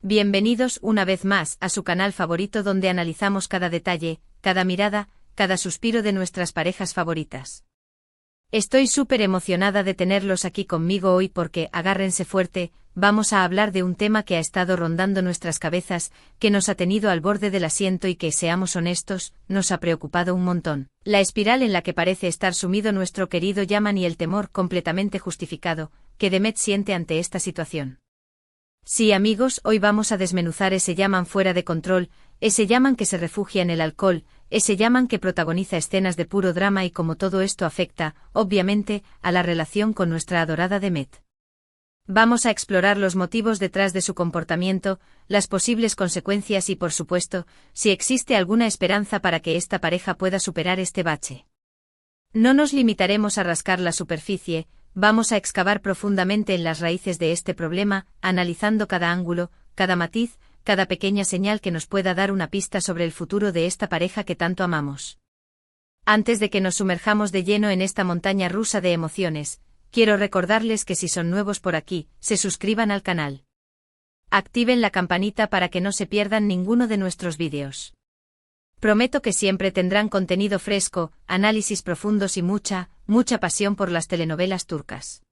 Bienvenidos una vez más a su canal favorito donde analizamos cada detalle, cada mirada, cada suspiro de nuestras parejas favoritas. Estoy súper emocionada de tenerlos aquí conmigo hoy porque, agárrense fuerte, vamos a hablar de un tema que ha estado rondando nuestras cabezas, que nos ha tenido al borde del asiento y que, seamos honestos, nos ha preocupado un montón. La espiral en la que parece estar sumido nuestro querido Yaman y el temor completamente justificado que Demet siente ante esta situación. Sí, amigos, hoy vamos a desmenuzar ese Yaman fuera de control, ese Yaman que se refugia en el alcohol, ese Yaman que protagoniza escenas de puro drama y cómo todo esto afecta, obviamente, a la relación con nuestra adorada Demet. Vamos a explorar los motivos detrás de su comportamiento, las posibles consecuencias y, por supuesto, si existe alguna esperanza para que esta pareja pueda superar este bache. No nos limitaremos a rascar la superficie, vamos a excavar profundamente en las raíces de este problema, analizando cada ángulo, cada matiz, cada pequeña señal que nos pueda dar una pista sobre el futuro de esta pareja que tanto amamos. Antes de que nos sumerjamos de lleno en esta montaña rusa de emociones, quiero recordarles que si son nuevos por aquí, se suscriban al canal. Activen la campanita para que no se pierdan ninguno de nuestros vídeos. Prometo que siempre tendrán contenido fresco, análisis profundos y mucha pasión por las telenovelas turcas.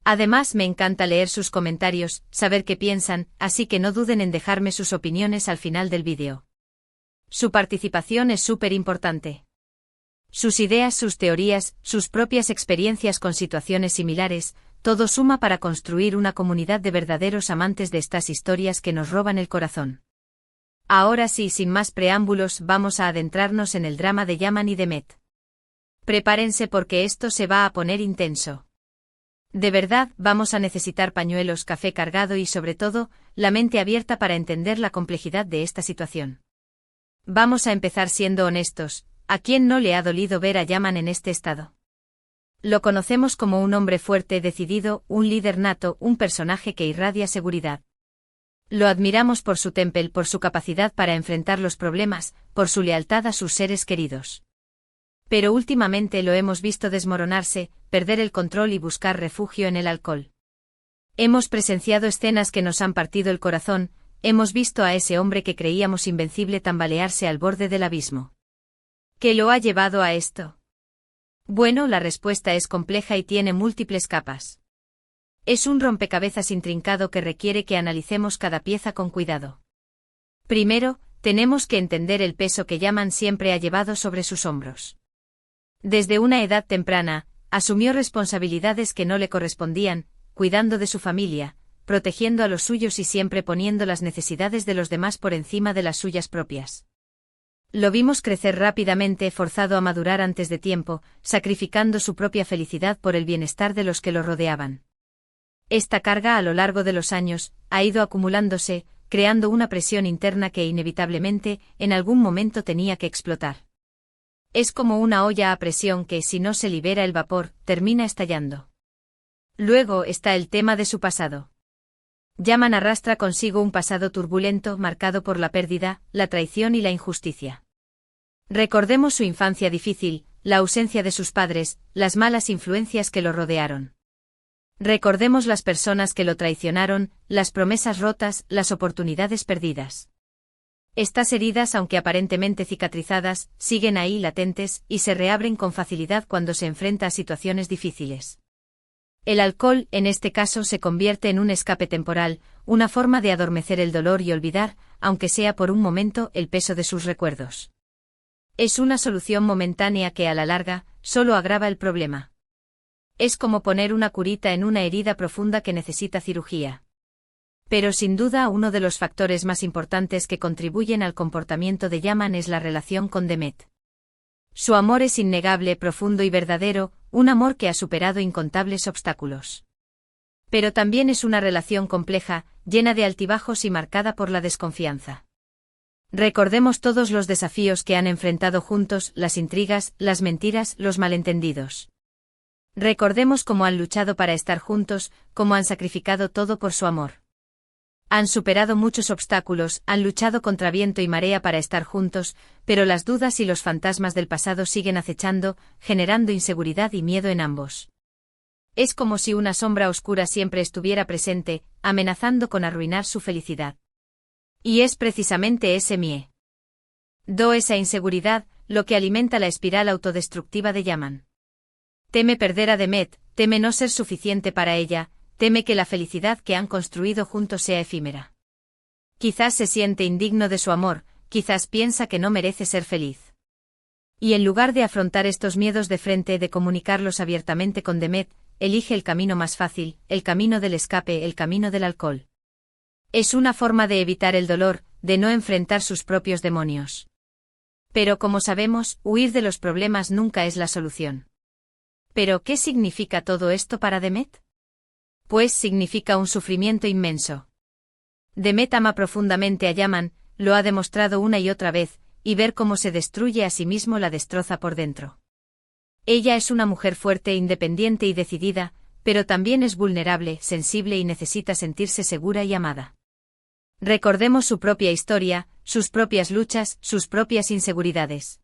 Además, me encanta leer sus comentarios, saber qué piensan, así que no duden en dejarme sus opiniones al final del vídeo. Su participación es súper importante. Sus ideas, sus teorías, sus propias experiencias con situaciones similares, todo suma para construir una comunidad de verdaderos amantes de estas historias que nos roban el corazón. Ahora sí, sin más preámbulos, vamos a adentrarnos en el drama de Yaman y Demet. Prepárense porque esto se va a poner intenso. De verdad, vamos a necesitar pañuelos, café cargado y, sobre todo, la mente abierta para entender la complejidad de esta situación. Vamos a empezar siendo honestos, ¿a quién no le ha dolido ver a Yaman en este estado? Lo conocemos como un hombre fuerte, decidido, un líder nato, un personaje que irradia seguridad. Lo admiramos por su temple, por su capacidad para enfrentar los problemas, por su lealtad a sus seres queridos. Pero últimamente lo hemos visto desmoronarse, perder el control y buscar refugio en el alcohol. Hemos presenciado escenas que nos han partido el corazón, hemos visto a ese hombre que creíamos invencible tambalearse al borde del abismo. ¿Qué lo ha llevado a esto? Bueno, la respuesta es compleja y tiene múltiples capas. Es un rompecabezas intrincado que requiere que analicemos cada pieza con cuidado. Primero, tenemos que entender el peso que Yaman siempre ha llevado sobre sus hombros. Desde una edad temprana, asumió responsabilidades que no le correspondían, cuidando de su familia, protegiendo a los suyos y siempre poniendo las necesidades de los demás por encima de las suyas propias. Lo vimos crecer rápidamente, forzado a madurar antes de tiempo, sacrificando su propia felicidad por el bienestar de los que lo rodeaban. Esta carga a lo largo de los años ha ido acumulándose, creando una presión interna que inevitablemente, en algún momento tenía que explotar. Es como una olla a presión que, si no se libera el vapor, termina estallando. Luego está el tema de su pasado. Yaman arrastra consigo un pasado turbulento marcado por la pérdida, la traición y la injusticia. Recordemos su infancia difícil, la ausencia de sus padres, las malas influencias que lo rodearon. Recordemos las personas que lo traicionaron, las promesas rotas, las oportunidades perdidas. Estas heridas, aunque aparentemente cicatrizadas, siguen ahí latentes y se reabren con facilidad cuando se enfrenta a situaciones difíciles. El alcohol, en este caso, se convierte en un escape temporal, una forma de adormecer el dolor y olvidar, aunque sea por un momento, el peso de sus recuerdos. Es una solución momentánea que, a la larga, solo agrava el problema. Es como poner una curita en una herida profunda que necesita cirugía. Pero sin duda uno de los factores más importantes que contribuyen al comportamiento de Yaman es la relación con Demet. Su amor es innegable, profundo y verdadero, un amor que ha superado incontables obstáculos. Pero también es una relación compleja, llena de altibajos y marcada por la desconfianza. Recordemos todos los desafíos que han enfrentado juntos, las intrigas, las mentiras, los malentendidos. Recordemos cómo han luchado para estar juntos, cómo han sacrificado todo por su amor. Han superado muchos obstáculos, han luchado contra viento y marea para estar juntos, pero las dudas y los fantasmas del pasado siguen acechando, generando inseguridad y miedo en ambos. Es como si una sombra oscura siempre estuviera presente, amenazando con arruinar su felicidad. Y es precisamente ese miedo, esa inseguridad, lo que alimenta la espiral autodestructiva de Yaman. Teme perder a Demet, teme no ser suficiente para ella, teme que la felicidad que han construido juntos sea efímera. Quizás se siente indigno de su amor, quizás piensa que no merece ser feliz. Y en lugar de afrontar estos miedos de frente, de comunicarlos abiertamente con Demet, elige el camino más fácil, el camino del escape, el camino del alcohol. Es una forma de evitar el dolor, de no enfrentar sus propios demonios. Pero como sabemos, huir de los problemas nunca es la solución. ¿Pero qué significa todo esto para Demet? Pues significa un sufrimiento inmenso. Demet ama profundamente a Yaman, lo ha demostrado una y otra vez, y ver cómo se destruye a sí mismo la destroza por dentro. Ella es una mujer fuerte, independiente y decidida, pero también es vulnerable, sensible y necesita sentirse segura y amada. Recordemos su propia historia, sus propias luchas, sus propias inseguridades.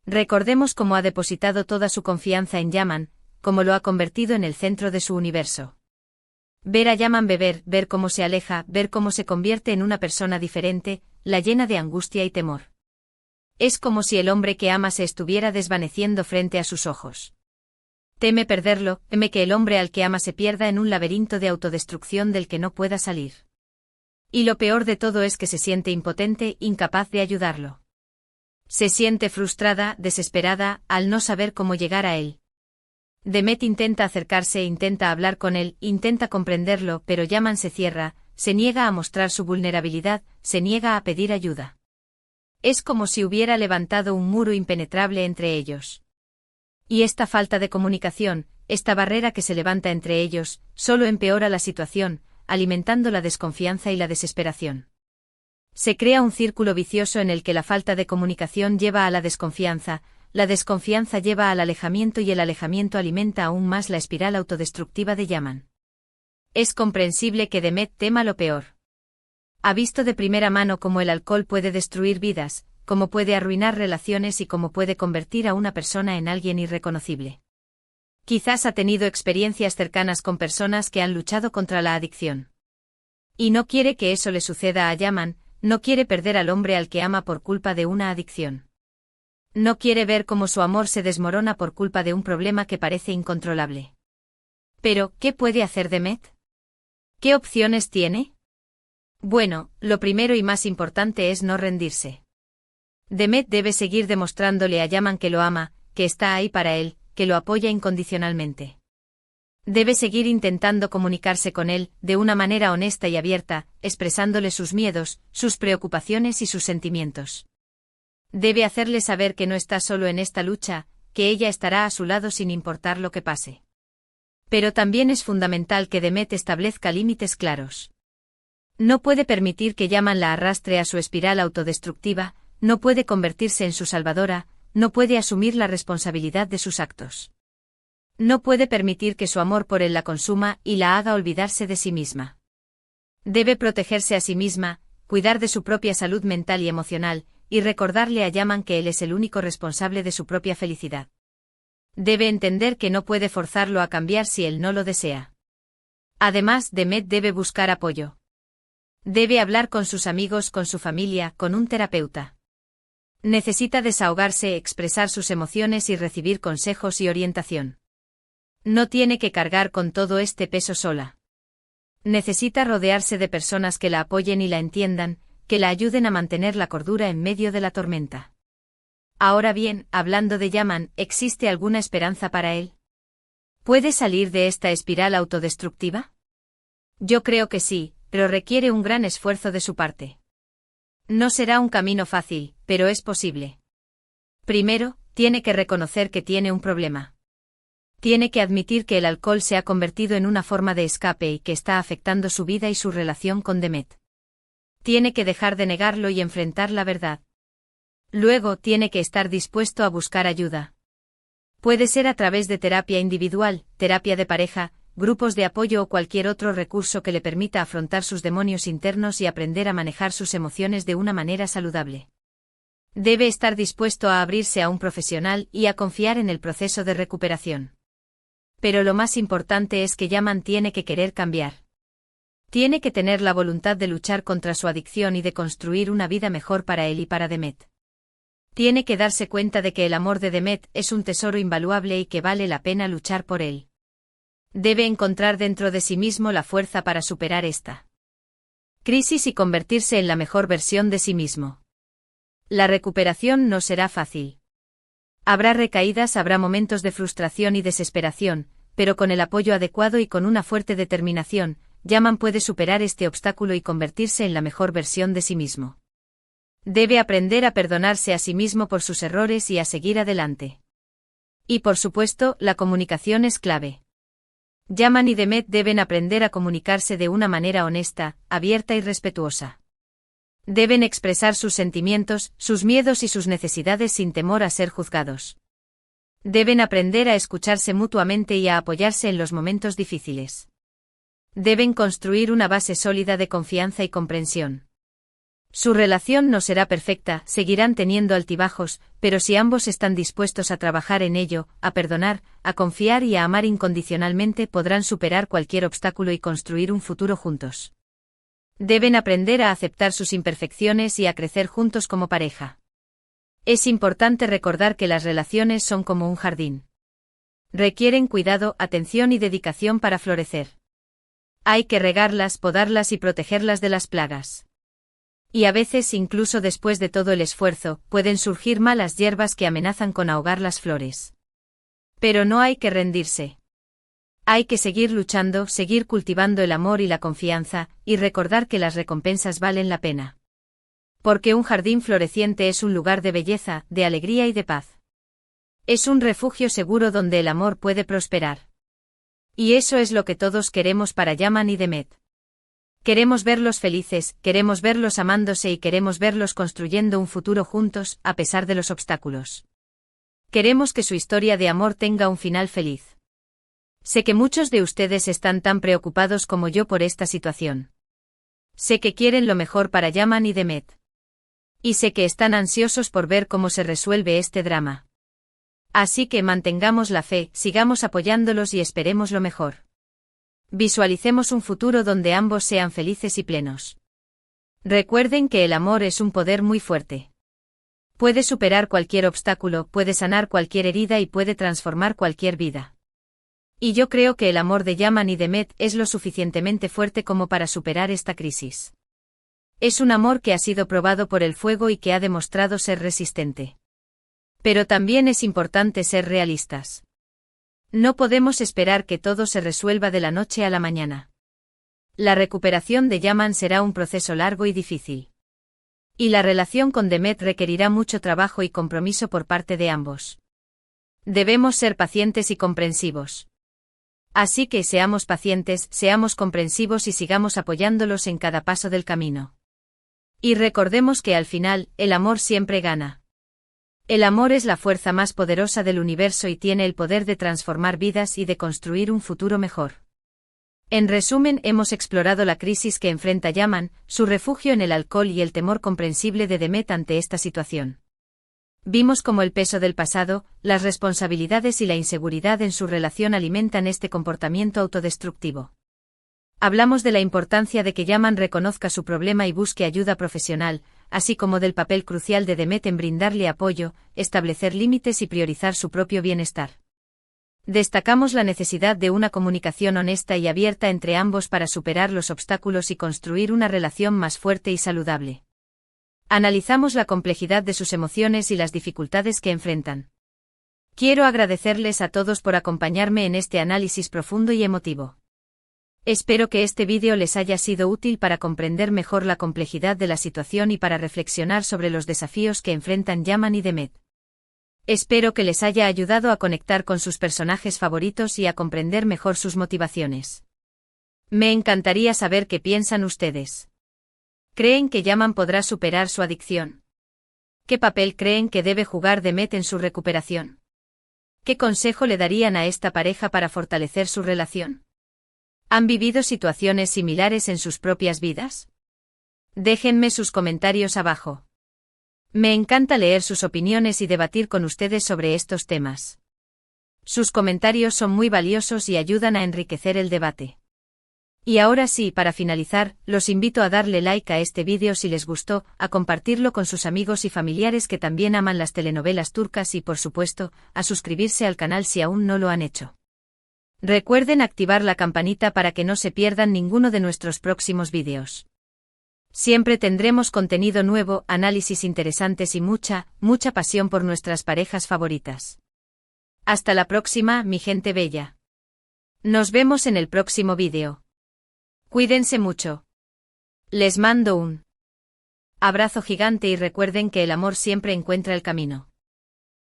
Recordemos cómo ha depositado toda su confianza en Yaman, cómo lo ha convertido en el centro de su universo. Ver a Yaman beber, ver cómo se aleja, ver cómo se convierte en una persona diferente, la llena de angustia y temor. Es como si el hombre que ama se estuviera desvaneciendo frente a sus ojos. Teme perderlo, teme que el hombre al que ama se pierda en un laberinto de autodestrucción del que no pueda salir. Y lo peor de todo es que se siente impotente, incapaz de ayudarlo. Se siente frustrada, desesperada, al no saber cómo llegar a él. Demet intenta acercarse, intenta hablar con él, intenta comprenderlo, pero Yaman se cierra, se niega a mostrar su vulnerabilidad, se niega a pedir ayuda. Es como si hubiera levantado un muro impenetrable entre ellos. Y esta falta de comunicación, esta barrera que se levanta entre ellos, solo empeora la situación, alimentando la desconfianza y la desesperación. Se crea un círculo vicioso en el que la falta de comunicación lleva a la desconfianza lleva al alejamiento y el alejamiento alimenta aún más la espiral autodestructiva de Yaman. Es comprensible que Demet tema lo peor. Ha visto de primera mano cómo el alcohol puede destruir vidas, cómo puede arruinar relaciones y cómo puede convertir a una persona en alguien irreconocible. Quizás ha tenido experiencias cercanas con personas que han luchado contra la adicción. Y no quiere que eso le suceda a Yaman, no quiere perder al hombre al que ama por culpa de una adicción. No quiere ver cómo su amor se desmorona por culpa de un problema que parece incontrolable. Pero, ¿qué puede hacer Demet? ¿Qué opciones tiene? Bueno, lo primero y más importante es no rendirse. Demet debe seguir demostrándole a Yaman que lo ama, que está ahí para él, que lo apoya incondicionalmente. Debe seguir intentando comunicarse con él, de una manera honesta y abierta, expresándole sus miedos, sus preocupaciones y sus sentimientos. Debe hacerle saber que no está solo en esta lucha, que ella estará a su lado sin importar lo que pase. Pero también es fundamental que Demet establezca límites claros. No puede permitir que Yaman la arrastre a su espiral autodestructiva, no puede convertirse en su salvadora, no puede asumir la responsabilidad de sus actos. No puede permitir que su amor por él la consuma y la haga olvidarse de sí misma. Debe protegerse a sí misma, cuidar de su propia salud mental y emocional, y recordarle a Yaman que él es el único responsable de su propia felicidad. Debe entender que no puede forzarlo a cambiar si él no lo desea. Además, Demet debe buscar apoyo. Debe hablar con sus amigos, con su familia, con un terapeuta. Necesita desahogarse, expresar sus emociones y recibir consejos y orientación. No tiene que cargar con todo este peso sola. Necesita rodearse de personas que la apoyen y la entiendan, que la ayuden a mantener la cordura en medio de la tormenta. Ahora bien, hablando de Yaman, ¿existe alguna esperanza para él? ¿Puede salir de esta espiral autodestructiva? Yo creo que sí, pero requiere un gran esfuerzo de su parte. No será un camino fácil, pero es posible. Primero, tiene que reconocer que tiene un problema. Tiene que admitir que el alcohol se ha convertido en una forma de escape y que está afectando su vida y su relación con Demet. Tiene que dejar de negarlo y enfrentar la verdad. Luego tiene que estar dispuesto a buscar ayuda. Puede ser a través de terapia individual, terapia de pareja, grupos de apoyo o cualquier otro recurso que le permita afrontar sus demonios internos y aprender a manejar sus emociones de una manera saludable. Debe estar dispuesto a abrirse a un profesional y a confiar en el proceso de recuperación. Pero lo más importante es que Yaman tiene que querer cambiar. Tiene que tener la voluntad de luchar contra su adicción y de construir una vida mejor para él y para Demet. Tiene que darse cuenta de que el amor de Demet es un tesoro invaluable y que vale la pena luchar por él. Debe encontrar dentro de sí mismo la fuerza para superar esta crisis y convertirse en la mejor versión de sí mismo. La recuperación no será fácil. Habrá recaídas, habrá momentos de frustración y desesperación, pero con el apoyo adecuado y con una fuerte determinación, Yaman puede superar este obstáculo y convertirse en la mejor versión de sí mismo. Debe aprender a perdonarse a sí mismo por sus errores y a seguir adelante. Y por supuesto, la comunicación es clave. Yaman y Demet deben aprender a comunicarse de una manera honesta, abierta y respetuosa. Deben expresar sus sentimientos, sus miedos y sus necesidades sin temor a ser juzgados. Deben aprender a escucharse mutuamente y a apoyarse en los momentos difíciles. Deben construir una base sólida de confianza y comprensión. Su relación no será perfecta, seguirán teniendo altibajos, pero si ambos están dispuestos a trabajar en ello, a perdonar, a confiar y a amar incondicionalmente, podrán superar cualquier obstáculo y construir un futuro juntos. Deben aprender a aceptar sus imperfecciones y a crecer juntos como pareja. Es importante recordar que las relaciones son como un jardín. Requieren cuidado, atención y dedicación para florecer. Hay que regarlas, podarlas y protegerlas de las plagas. Y a veces, incluso después de todo el esfuerzo, pueden surgir malas hierbas que amenazan con ahogar las flores. Pero no hay que rendirse. Hay que seguir luchando, seguir cultivando el amor y la confianza, y recordar que las recompensas valen la pena. Porque un jardín floreciente es un lugar de belleza, de alegría y de paz. Es un refugio seguro donde el amor puede prosperar. Y eso es lo que todos queremos para Yaman y Demet. Queremos verlos felices, queremos verlos amándose y queremos verlos construyendo un futuro juntos, a pesar de los obstáculos. Queremos que su historia de amor tenga un final feliz. Sé que muchos de ustedes están tan preocupados como yo por esta situación. Sé que quieren lo mejor para Yaman y Demet. Y sé que están ansiosos por ver cómo se resuelve este drama. Así que mantengamos la fe, sigamos apoyándolos y esperemos lo mejor. Visualicemos un futuro donde ambos sean felices y plenos. Recuerden que el amor es un poder muy fuerte. Puede superar cualquier obstáculo, puede sanar cualquier herida y puede transformar cualquier vida. Y yo creo que el amor de Yaman y Demet es lo suficientemente fuerte como para superar esta crisis. Es un amor que ha sido probado por el fuego y que ha demostrado ser resistente. Pero también es importante ser realistas. No podemos esperar que todo se resuelva de la noche a la mañana. La recuperación de Yaman será un proceso largo y difícil. Y la relación con Demet requerirá mucho trabajo y compromiso por parte de ambos. Debemos ser pacientes y comprensivos. Así que seamos pacientes, seamos comprensivos y sigamos apoyándolos en cada paso del camino. Y recordemos que al final, el amor siempre gana. El amor es la fuerza más poderosa del universo y tiene el poder de transformar vidas y de construir un futuro mejor. En resumen, hemos explorado la crisis que enfrenta Yaman, su refugio en el alcohol y el temor comprensible de Demet ante esta situación. Vimos cómo el peso del pasado, las responsabilidades y la inseguridad en su relación alimentan este comportamiento autodestructivo. Hablamos de la importancia de que Yaman reconozca su problema y busque ayuda profesional, así como del papel crucial de Demet en brindarle apoyo, establecer límites y priorizar su propio bienestar. Destacamos la necesidad de una comunicación honesta y abierta entre ambos para superar los obstáculos y construir una relación más fuerte y saludable. Analizamos la complejidad de sus emociones y las dificultades que enfrentan. Quiero agradecerles a todos por acompañarme en este análisis profundo y emotivo. Espero que este vídeo les haya sido útil para comprender mejor la complejidad de la situación y para reflexionar sobre los desafíos que enfrentan Yaman y Demet. Espero que les haya ayudado a conectar con sus personajes favoritos y a comprender mejor sus motivaciones. Me encantaría saber qué piensan ustedes. ¿Creen que Yaman podrá superar su adicción? ¿Qué papel creen que debe jugar Demet en su recuperación? ¿Qué consejo le darían a esta pareja para fortalecer su relación? ¿Han vivido situaciones similares en sus propias vidas? Déjenme sus comentarios abajo. Me encanta leer sus opiniones y debatir con ustedes sobre estos temas. Sus comentarios son muy valiosos y ayudan a enriquecer el debate. Y ahora sí, para finalizar, los invito a darle like a este vídeo si les gustó, a compartirlo con sus amigos y familiares que también aman las telenovelas turcas y por supuesto, a suscribirse al canal si aún no lo han hecho. Recuerden activar la campanita para que no se pierdan ninguno de nuestros próximos vídeos. Siempre tendremos contenido nuevo, análisis interesantes y mucha pasión por nuestras parejas favoritas. Hasta la próxima, mi gente bella. Nos vemos en el próximo vídeo. Cuídense mucho. Les mando un abrazo gigante y recuerden que el amor siempre encuentra el camino.